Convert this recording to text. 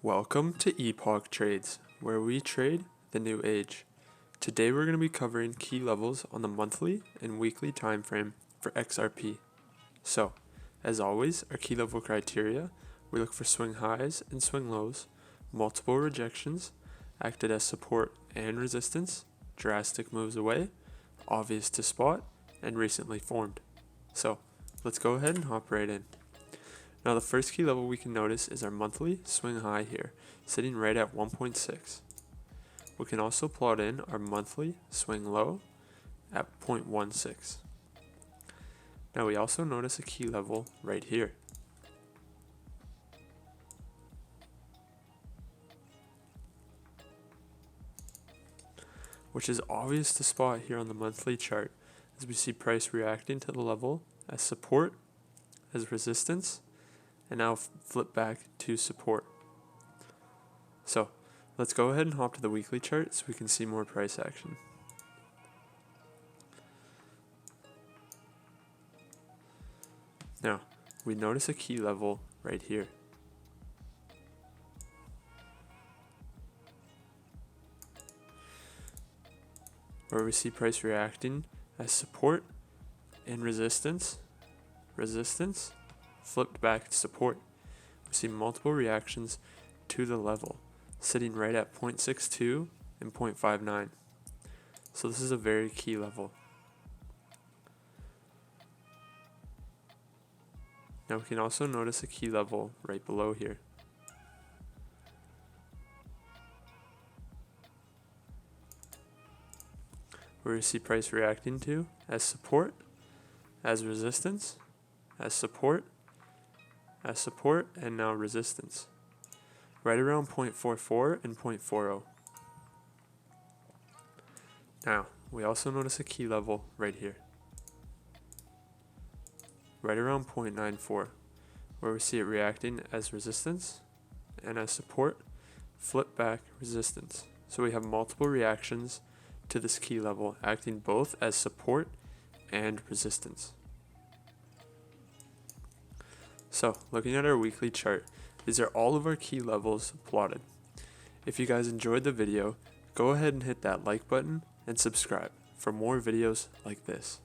Welcome to Epoch Trades, where we trade the new age. Today we're going to be covering key levels on the monthly and weekly time frame for XRP. So, as always, our key level criteria, we look for swing highs and swing lows, multiple rejections, acted as support and resistance, drastic moves away, obvious to spot, and recently formed. So, let's go ahead and hop right in. Now the first key level we can notice is our monthly swing high here, sitting right at 1.6. We can also plot in our monthly swing low at 0.16. Now we also notice a key level right here. Which is obvious to spot here on the monthly chart as we see price reacting to the level as support, as resistance, and now flip back to support. So let's go ahead and hop to the weekly chart so we can see more price action. Now we notice a key level right here. Where we see price reacting as support and resistance, flipped back to support. We see multiple reactions to the level, sitting right at 0.62 and 0.59. So this is a very key level. Now we can also notice a key level right below here. Where we see price reacting to as support, as resistance, as support, and now resistance. Right around 0.44 and 0.40. Now, we also notice a key level right here. Right around 0.94, where we see it reacting as resistance and as support, flip back resistance. So we have multiple reactions to this key level, acting both as support and resistance. So, looking at our weekly chart, these are all of our key levels plotted. If you guys enjoyed the video, go ahead and hit that like button and subscribe for more videos like this.